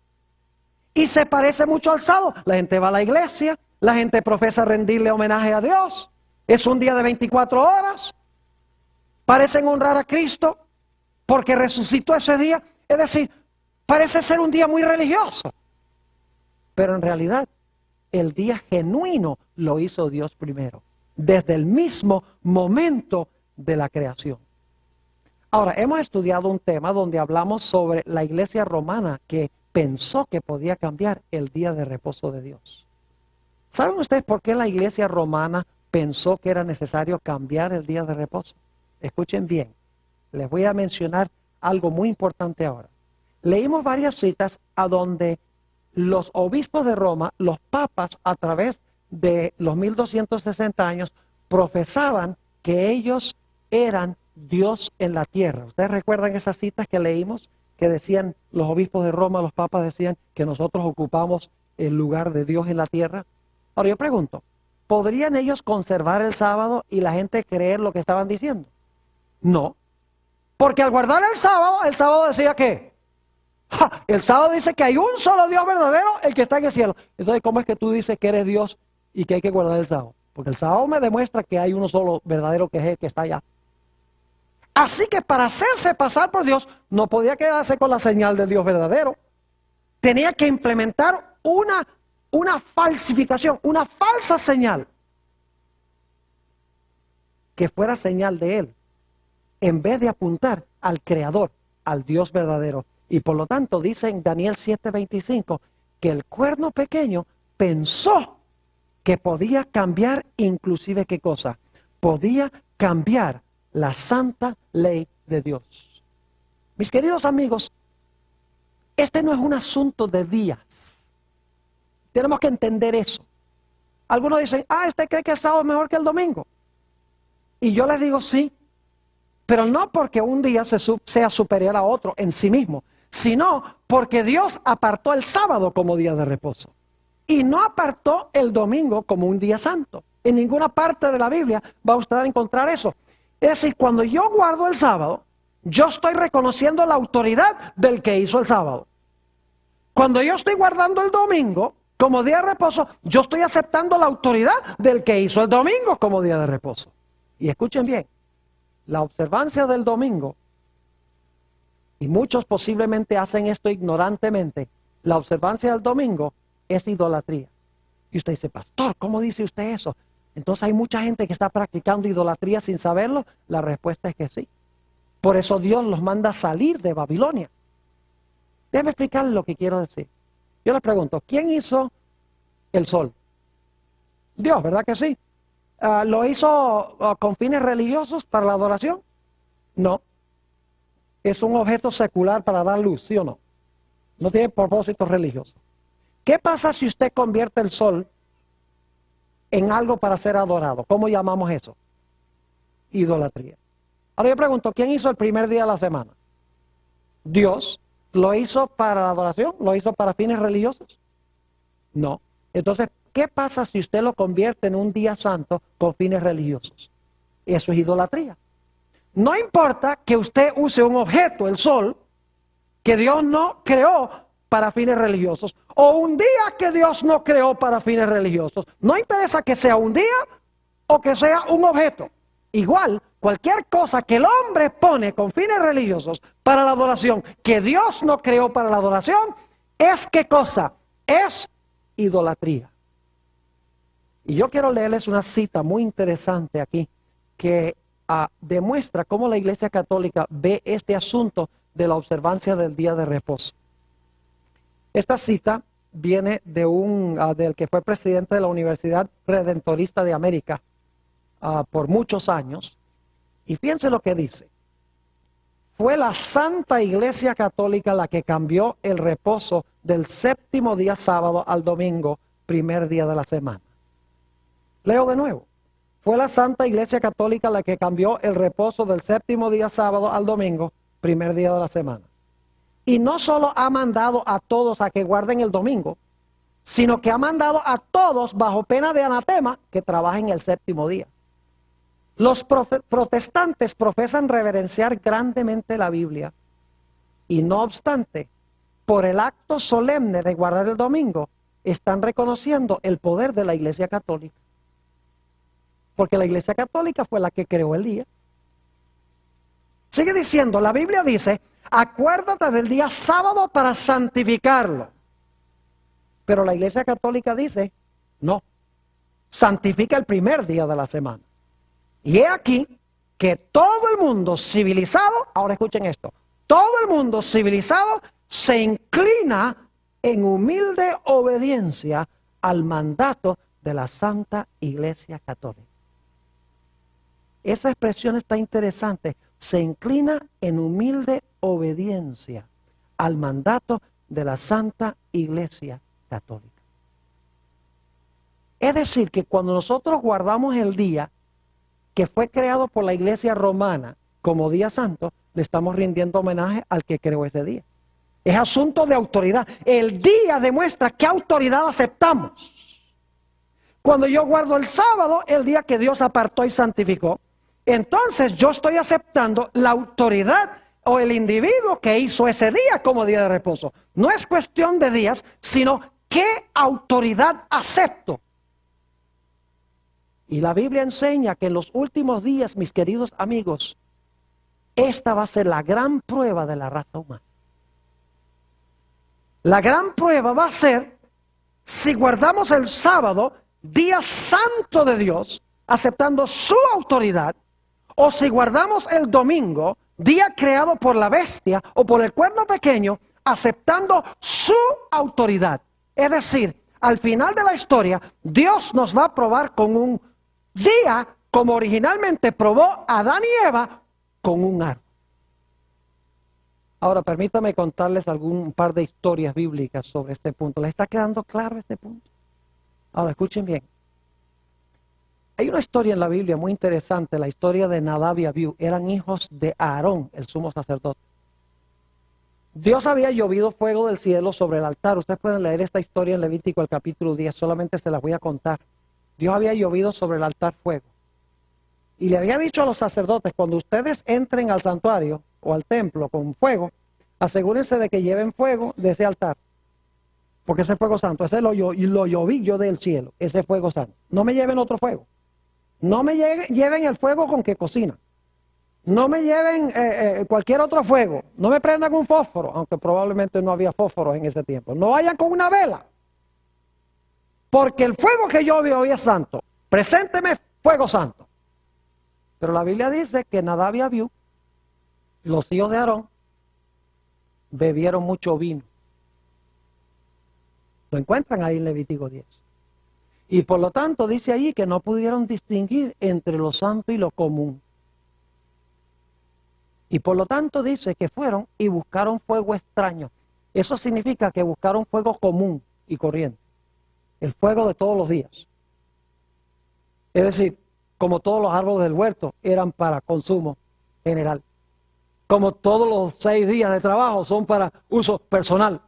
Y se parece mucho al sábado. La gente va a la iglesia, la gente profesa rendirle homenaje a Dios. Es un día de 24 horas. Parecen honrar a Cristo porque resucitó ese día. Es decir, parece ser un día muy religioso. Pero en realidad, el día genuino lo hizo Dios primero, desde el mismo momento de la creación. Ahora, hemos estudiado un tema donde hablamos sobre la iglesia romana que pensó que podía cambiar el día de reposo de Dios. ¿Saben ustedes por qué la iglesia romana pensó que era necesario cambiar el día de reposo? Escuchen bien, les voy a mencionar algo muy importante ahora. Leímos varias citas a donde los obispos de Roma, los papas, a través de los 1260 años, profesaban que ellos eran Dios en la tierra. ¿Ustedes recuerdan esas citas que leímos? Que decían los obispos de Roma, los papas decían que nosotros ocupamos el lugar de Dios en la tierra. Ahora yo pregunto, ¿podrían ellos conservar el sábado y la gente creer lo que estaban diciendo? No. Porque al guardar el sábado decía que el sábado dice que hay un solo Dios verdadero, el que está en el cielo. Entonces, ¿cómo es que tú dices que eres Dios y que hay que guardar el sábado? Porque el sábado me demuestra que hay uno solo verdadero, que es el que está allá. Así que para hacerse pasar por Dios, no podía quedarse con la señal del Dios verdadero. Tenía que implementar una falsificación, una falsa señal, que fuera señal de Él, en vez de apuntar al Creador, al Dios verdadero. Y por lo tanto dice en Daniel 7:25 que el cuerno pequeño pensó que podía cambiar inclusive ¿qué cosa? Podía cambiar la santa ley de Dios. Mis queridos amigos, este no es un asunto de días. Tenemos que entender eso. Algunos dicen, ¿usted cree que el sábado es mejor que el domingo? Y yo les digo sí, pero no porque un día sea superior a otro en sí mismo, sino porque Dios apartó el sábado como día de reposo y no apartó el domingo como un día santo. En ninguna parte de la Biblia va usted a encontrar eso. Es decir, cuando yo guardo el sábado, yo estoy reconociendo la autoridad del que hizo el sábado. Cuando yo estoy guardando el domingo como día de reposo, yo estoy aceptando la autoridad del que hizo el domingo como día de reposo. Y escuchen bien, la observancia del domingo, y muchos posiblemente hacen esto ignorantemente, la observancia del domingo es idolatría. Y usted dice, pastor, ¿cómo dice usted eso? Entonces hay mucha gente que está practicando idolatría sin saberlo. La respuesta es que sí. Por eso Dios los manda a salir de Babilonia. Déjame explicarles lo que quiero decir. Yo les pregunto, ¿quién hizo el sol? Dios, ¿verdad que sí? ¿Lo hizo con fines religiosos para la adoración? No. Es un objeto secular para dar luz, ¿sí o no? No tiene propósito religioso. ¿Qué pasa si usted convierte el sol en algo para ser adorado? ¿Cómo llamamos eso? Idolatría. Ahora yo pregunto, ¿quién hizo el primer día de la semana? Dios. ¿Lo hizo para la adoración? ¿Lo hizo para fines religiosos? No. Entonces, ¿qué pasa si usted lo convierte en un día santo con fines religiosos? Eso es idolatría. No importa que usted use un objeto, el sol, que Dios no creó para fines religiosos, o un día que Dios no creó para fines religiosos. No interesa que sea un día o que sea un objeto. Igual, cualquier cosa que el hombre pone con fines religiosos para la adoración, que Dios no creó para la adoración, es ¿qué cosa? Es idolatría. Y yo quiero leerles una cita muy interesante aquí, que demuestra cómo la Iglesia Católica ve este asunto de la observancia del día de reposo. Esta cita viene de del que fue presidente de la Universidad Redentorista de América por muchos años. Y fíjense lo que dice. fue la Santa Iglesia Católica la que cambió el reposo del séptimo día sábado al domingo, primer día de la semana. Leo de nuevo. Fue la Santa Iglesia Católica la que cambió el reposo del séptimo día sábado al domingo, primer día de la semana. Y no solo ha mandado a todos a que guarden el domingo, sino que ha mandado a todos bajo pena de anatema que trabajen el séptimo día. Los protestantes profesan reverenciar grandemente la Biblia y no obstante, por el acto solemne de guardar el domingo, están reconociendo el poder de la Iglesia Católica. Porque la Iglesia Católica fue la que creó el día. Sigue diciendo, la Biblia dice, acuérdate del día sábado para santificarlo. Pero la Iglesia Católica dice, no, santifica el primer día de la semana. Y he aquí que todo el mundo civilizado, ahora escuchen esto, todo el mundo civilizado se inclina en humilde obediencia al mandato de la Santa Iglesia Católica. Esa expresión está interesante, se inclina en humilde obediencia al mandato de la Santa Iglesia Católica. Es decir, que cuando nosotros guardamos el día que fue creado por la Iglesia Romana como día santo, le estamos rindiendo homenaje al que creó ese día. Es asunto de autoridad. El día demuestra qué autoridad aceptamos. Cuando yo guardo el sábado, el día que Dios apartó y santificó, entonces yo estoy aceptando la autoridad o el individuo que hizo ese día como día de reposo. No es cuestión de días, sino qué autoridad acepto. Y la Biblia enseña que en los últimos días, mis queridos amigos, esta va a ser la gran prueba de la raza humana. La gran prueba va a ser si guardamos el sábado, día santo de Dios, aceptando su autoridad, o si guardamos el domingo, día creado por la bestia o por el cuerno pequeño, aceptando su autoridad. Es decir, al final de la historia, Dios nos va a probar con un día como originalmente probó a Adán y Eva con un árbol. Ahora, permítame contarles un par de historias bíblicas sobre este punto. ¿Les está quedando claro este punto? Ahora, escuchen bien. Hay una historia en la Biblia muy interesante, la historia de Nadab y Abiú. Eran hijos de Aarón, el sumo sacerdote. Dios había llovido fuego del cielo sobre el altar. Ustedes pueden leer esta historia en Levítico, el capítulo 10. Solamente se las voy a contar. Dios había llovido sobre el altar fuego. Y le había dicho a los sacerdotes, cuando ustedes entren al santuario o al templo con fuego, asegúrense de que lleven fuego de ese altar. Porque ese fuego santo, ese lo lloví yo del cielo, ese fuego santo. No me lleven otro fuego. No me lleven el fuego con que cocinan. No me lleven cualquier otro fuego. No me prendan un fósforo, aunque probablemente no había fósforos en ese tiempo. No vayan con una vela. Porque el fuego que yo vi hoy es santo. Presénteme fuego santo. Pero la Biblia dice que Nadab y Abiú, los hijos de Aarón, bebieron mucho vino. Lo encuentran ahí en Levítico 10. Y por lo tanto dice allí que no pudieron distinguir entre lo santo y lo común. Y por lo tanto dice que fueron y buscaron fuego extraño. Eso significa que buscaron fuego común y corriente. El fuego de todos los días. Es decir, como todos los árboles del huerto eran para consumo general. Como todos los 6 días de trabajo son para uso personal.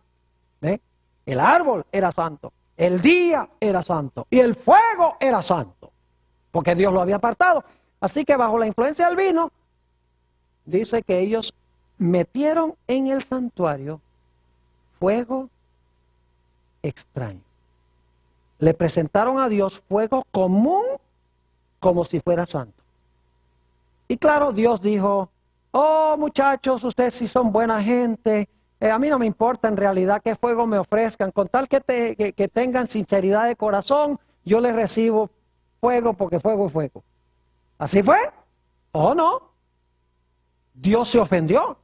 ¿Ve? El árbol era santo, el día era santo y el fuego era santo. Porque Dios lo había apartado. Así que bajo la influencia del vino, dice que ellos metieron en el santuario fuego extraño. Le presentaron a Dios fuego común como si fuera santo. Y claro, Dios dijo, oh muchachos, ustedes sí son buena gente, a mí no me importa en realidad qué fuego me ofrezcan, con tal que tengan sinceridad de corazón, yo les recibo fuego porque fuego es fuego. ¿Así fue? ¿O no? Dios se ofendió.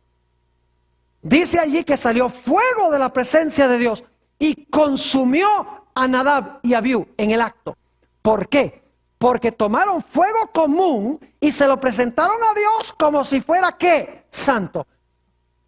Dice allí que salió fuego de la presencia de Dios y consumió a Nadab y Abiú en el acto. ¿Por qué? Porque tomaron fuego común y se lo presentaron a Dios como si fuera ¿qué? Santo.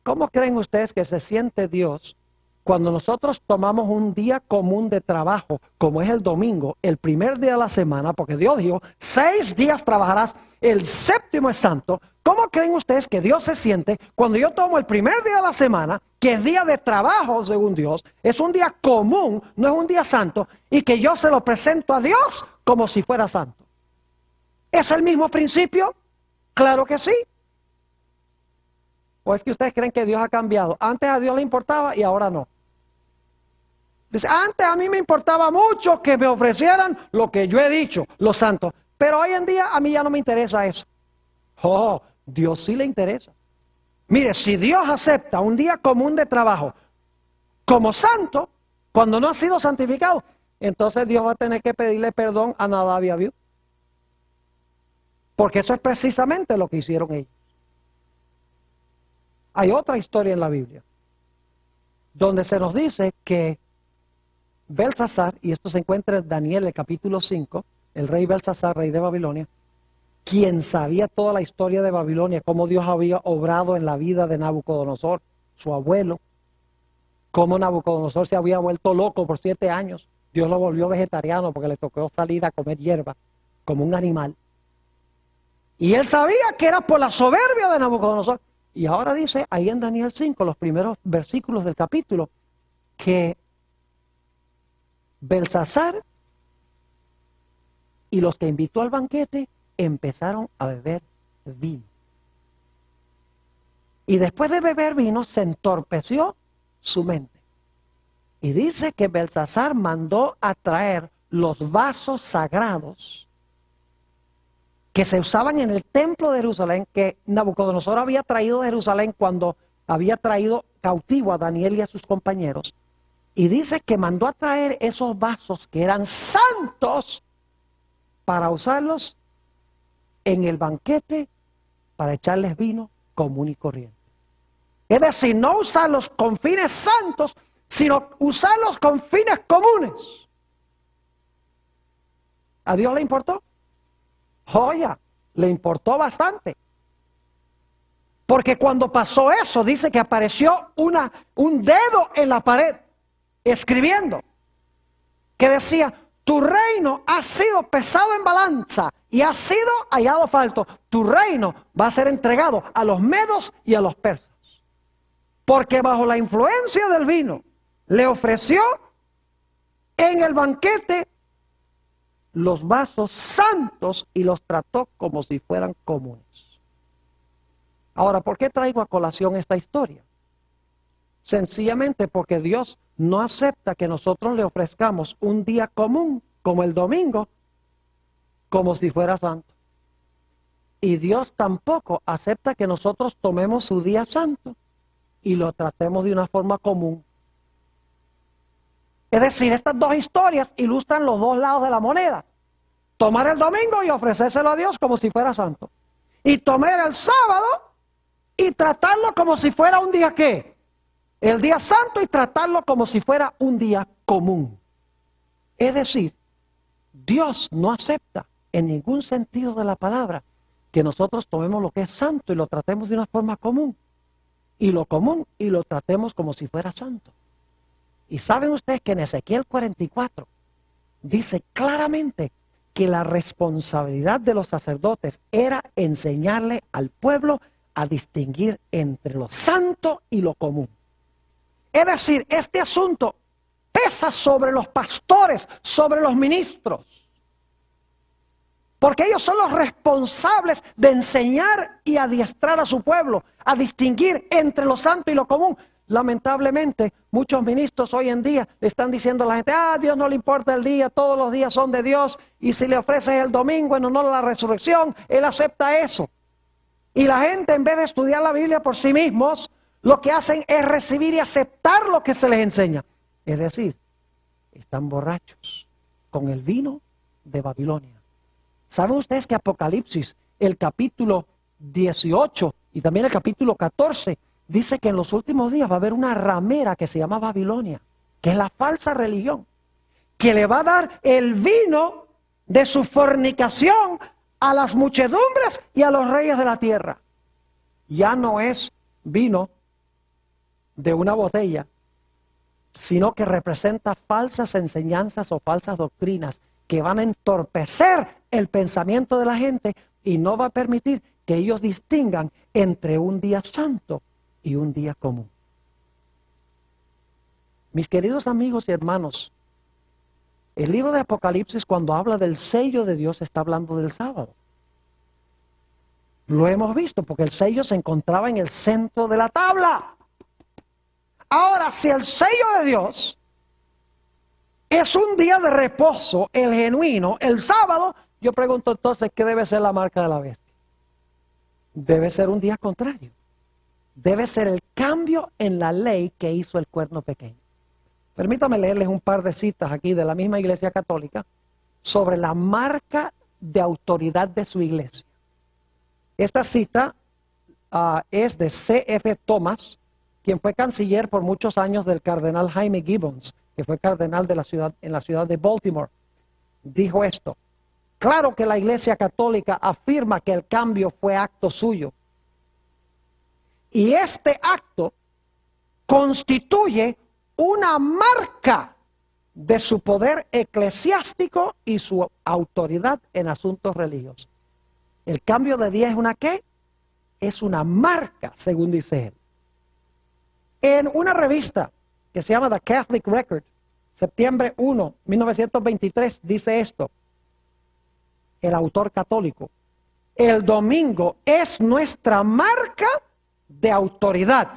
¿Cómo creen ustedes que se siente Dios cuando nosotros tomamos un día común de trabajo, como es el domingo, el primer día de la semana, porque Dios dijo, 6 días trabajarás, el séptimo es santo? ¿Cómo creen ustedes que Dios se siente cuando yo tomo el primer día de la semana, que es día de trabajo según Dios, es un día común, no es un día santo, y que yo se lo presento a Dios como si fuera santo? ¿Es el mismo principio? Claro que sí. ¿O es que ustedes creen que Dios ha cambiado? Antes a Dios le importaba y ahora no. Dice, antes a mí me importaba mucho que me ofrecieran lo que yo he dicho, los santos. Pero hoy en día a mí ya no me interesa eso. Oh, Dios sí le interesa. Mire, si Dios acepta un día común de trabajo como santo, cuando no ha sido santificado, entonces Dios va a tener que pedirle perdón a Nadab y a Abiú. Porque eso es precisamente lo que hicieron ellos. Hay otra historia en la Biblia, donde se nos dice que Belsasar, y esto se encuentra en Daniel, el capítulo 5, el rey Belsasar, rey de Babilonia, quien sabía toda la historia de Babilonia, cómo Dios había obrado en la vida de Nabucodonosor, su abuelo, cómo Nabucodonosor se había vuelto loco por 7 años, Dios lo volvió vegetariano porque le tocó salir a comer hierba, como un animal. Y él sabía que era por la soberbia de Nabucodonosor. Y ahora dice ahí en Daniel 5, los primeros versículos del capítulo, que Belsasar y los que invitó al banquete empezaron a beber vino. Y después de beber vino se entorpeció su mente. Y dice que Belsasar mandó a traer los vasos sagrados que se usaban en el templo de Jerusalén, que Nabucodonosor había traído de Jerusalén cuando había traído cautivo a Daniel y a sus compañeros. Y dice que mandó a traer esos vasos que eran santos para usarlos en el banquete, para echarles vino común y corriente. Es decir, no usarlos con fines santos, sino usarlos con fines comunes. ¿A Dios le importó? Joya, le importó bastante. Porque cuando pasó eso, dice que apareció un dedo en la pared, escribiendo, que decía, tu reino ha sido pesado en balanza y ha sido hallado falto. Tu reino va a ser entregado a los medos y a los persas. Porque bajo la influencia del vino, le ofreció en el banquete los vasos santos y los trató como si fueran comunes. Ahora, ¿por qué traigo a colación esta historia? Sencillamente porque Dios no acepta que nosotros le ofrezcamos un día común, como el domingo, como si fuera santo. Y Dios tampoco acepta que nosotros tomemos su día santo y lo tratemos de una forma común. Es decir, estas dos historias ilustran los dos lados de la moneda. Tomar el domingo y ofrecérselo a Dios como si fuera santo. Y tomar el sábado y tratarlo como si fuera un día ¿qué? El día santo, y tratarlo como si fuera un día común. Es decir, Dios no acepta en ningún sentido de la palabra que nosotros tomemos lo que es santo y lo tratemos de una forma común. Y lo común y lo tratemos como si fuera santo. Y saben ustedes que en Ezequiel 44 dice claramente que la responsabilidad de los sacerdotes era enseñarle al pueblo a distinguir entre lo santo y lo común. Es decir, este asunto pesa sobre los pastores, sobre los ministros, porque ellos son los responsables de enseñar y adiestrar a su pueblo a distinguir entre lo santo y lo común. Lamentablemente, muchos ministros hoy en día le están diciendo a la gente, a Dios no le importa el día, todos los días son de Dios, y si le ofreces el domingo en honor a la resurrección, Él acepta eso. Y la gente, en vez de estudiar la Biblia por sí mismos, lo que hacen es recibir y aceptar lo que se les enseña. Es decir, están borrachos con el vino de Babilonia. ¿Saben ustedes que Apocalipsis, el capítulo 18 y también el capítulo 14, dice que en los últimos días va a haber una ramera que se llama Babilonia, que es la falsa religión, que le va a dar el vino de su fornicación a las muchedumbres y a los reyes de la tierra? Ya no es vino de una botella, sino que representa falsas enseñanzas o falsas doctrinas que van a entorpecer el pensamiento de la gente y no va a permitir que ellos distingan entre un día santo y un día común. Mis queridos amigos y hermanos, el libro de Apocalipsis, cuando habla del sello de Dios, está hablando del sábado. Lo hemos visto porque el sello se encontraba en el centro de la tabla. Ahora, si el sello de Dios es un día de reposo, el genuino, el sábado, yo pregunto entonces, ¿qué debe ser la marca de la bestia? Debe ser un día contrario. Debe ser el cambio en la ley que hizo el cuerno pequeño. Permítame leerles un par de citas aquí de la misma Iglesia Católica sobre la marca de autoridad de su iglesia. Esta cita es de C.F. Thomas, quien fue canciller por muchos años del cardenal Jaime Gibbons, que fue cardenal de en la ciudad de Baltimore. Dijo esto: claro que la Iglesia Católica afirma que el cambio fue acto suyo. Y este acto constituye una marca de su poder eclesiástico y su autoridad en asuntos religiosos. El cambio de día es una ¿qué? Es una marca, según dice él. En una revista que se llama The Catholic Record, septiembre 1, 1923, dice esto, el autor católico: el domingo es nuestra marca de autoridad.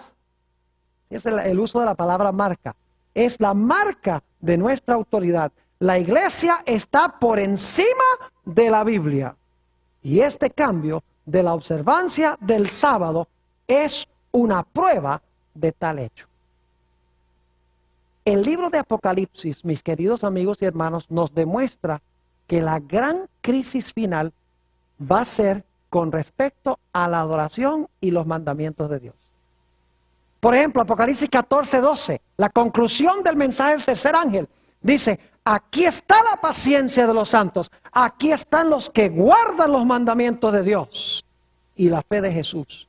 Es el uso de la palabra marca. Es la marca de nuestra autoridad. La iglesia está por encima de la Biblia. Y este cambio de la observancia del sábado es una prueba de tal hecho. El libro de Apocalipsis, mis queridos amigos y hermanos, nos demuestra que la gran crisis final va a ser con respecto a la adoración y los mandamientos de Dios. Por ejemplo, Apocalipsis 14:12, la conclusión del mensaje del tercer ángel, dice: aquí está la paciencia de los santos, aquí están los que guardan los mandamientos de Dios y la fe de Jesús.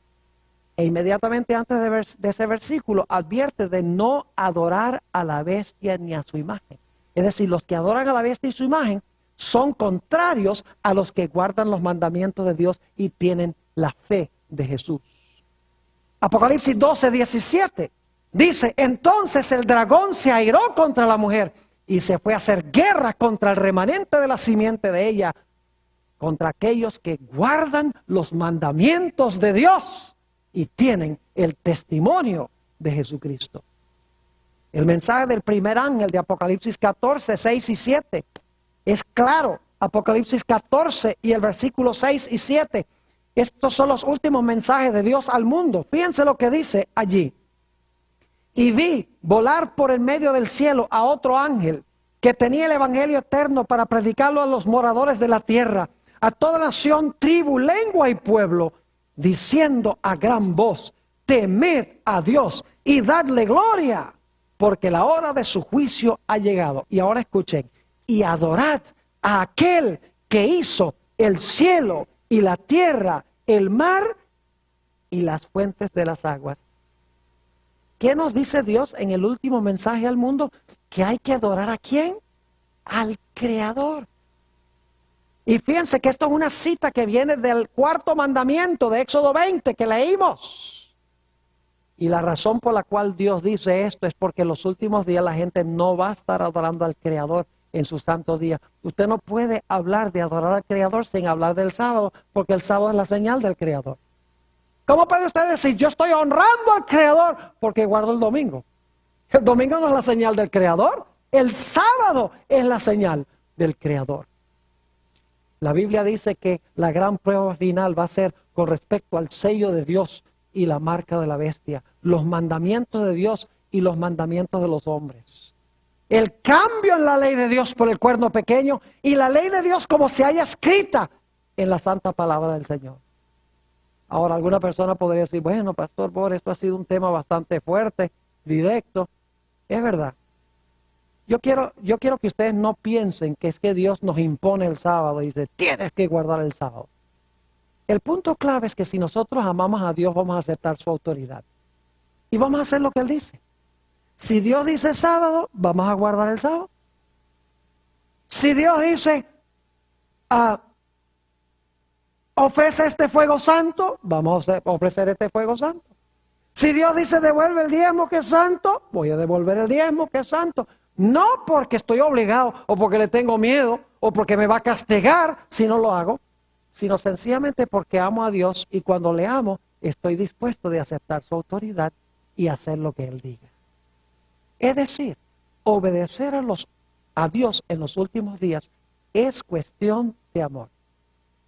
E inmediatamente antes de ese versículo advierte de no adorar a la bestia ni a su imagen. Es decir, los que adoran a la bestia y su imagen son contrarios a los que guardan los mandamientos de Dios y tienen la fe de Jesús. Apocalipsis 12:17 dice: entonces el dragón se airó contra la mujer y se fue a hacer guerra contra el remanente de la simiente de ella, contra aquellos que guardan los mandamientos de Dios y tienen el testimonio de Jesucristo. El mensaje del primer ángel de Apocalipsis 14, 6 y 7 es claro. Apocalipsis 14 y el versículo 6 y 7. Estos son los últimos mensajes de Dios al mundo. Fíjense lo que dice allí. Y vi volar por el medio del cielo a otro ángel que tenía el evangelio eterno para predicarlo a los moradores de la tierra, a toda nación, tribu, lengua y pueblo, diciendo a gran voz: temed a Dios y dadle gloria, porque la hora de su juicio ha llegado. Y ahora escuchen: y adorad a aquel que hizo el cielo y la tierra, el mar y las fuentes de las aguas. ¿Qué nos dice Dios en el último mensaje al mundo? Que hay que adorar ¿a quién? Al Creador. Y fíjense que esto es una cita que viene del cuarto mandamiento de Éxodo 20 que leímos. Y la razón por la cual Dios dice esto es porque en los últimos días la gente no va a estar adorando al Creador en su santo día. Usted no puede hablar de adorar al Creador sin hablar del sábado, porque el sábado es la señal del Creador. ¿Cómo puede usted decir yo estoy honrando al Creador porque guardo el domingo? El domingo no es la señal del Creador, el sábado es la señal del Creador. La Biblia dice que la gran prueba final va a ser con respecto al sello de Dios y la marca de la bestia, los mandamientos de Dios y los mandamientos de los hombres. El cambio en la ley de Dios por el cuerno pequeño y la ley de Dios como se haya escrita en la santa palabra del Señor. Ahora, alguna persona podría decir: bueno, Pastor Bor, esto ha sido un tema bastante fuerte, directo. Es verdad. Yo quiero que ustedes no piensen que es que Dios nos impone el sábado y dice: tienes que guardar el sábado. El punto clave es que si nosotros amamos a Dios, vamos a aceptar su autoridad. Y vamos a hacer lo que Él dice. Si Dios dice sábado, vamos a guardar el sábado. Si Dios dice, ofrece este fuego santo, vamos a ofrecer este fuego santo. Si Dios dice, devuelve el diezmo que es santo, voy a devolver el diezmo que es santo. No porque estoy obligado, o porque le tengo miedo, o porque me va a castigar si no lo hago, sino sencillamente porque amo a Dios, y cuando le amo, estoy dispuesto de aceptar su autoridad y hacer lo que Él diga. Es decir, obedecer a Dios en los últimos días es cuestión de amor.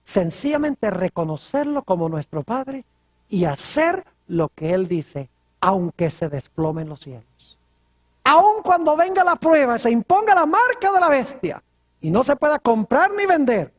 Sencillamente reconocerlo como nuestro Padre y hacer lo que Él dice, aunque se desplomen los cielos. Aun cuando venga la prueba, se imponga la marca de la bestia y no se pueda comprar ni vender,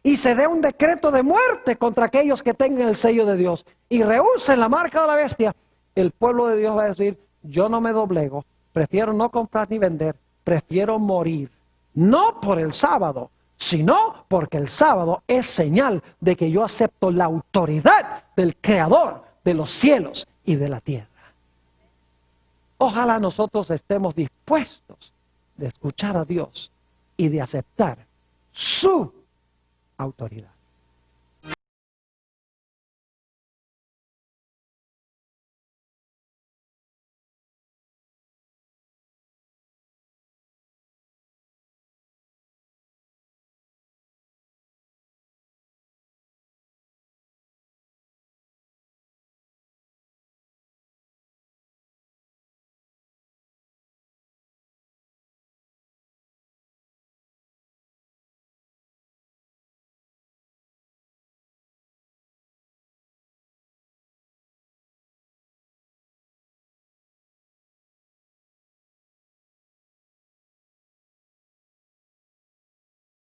y se dé un decreto de muerte contra aquellos que tengan el sello de Dios y rehúsen la marca de la bestia, el pueblo de Dios va a decir, yo no me doblego, prefiero no comprar ni vender, prefiero morir. No por el sábado, sino porque el sábado es señal de que yo acepto la autoridad del Creador de los cielos y de la tierra. Ojalá nosotros estemos dispuestos de escuchar a Dios y de aceptar su autoridad.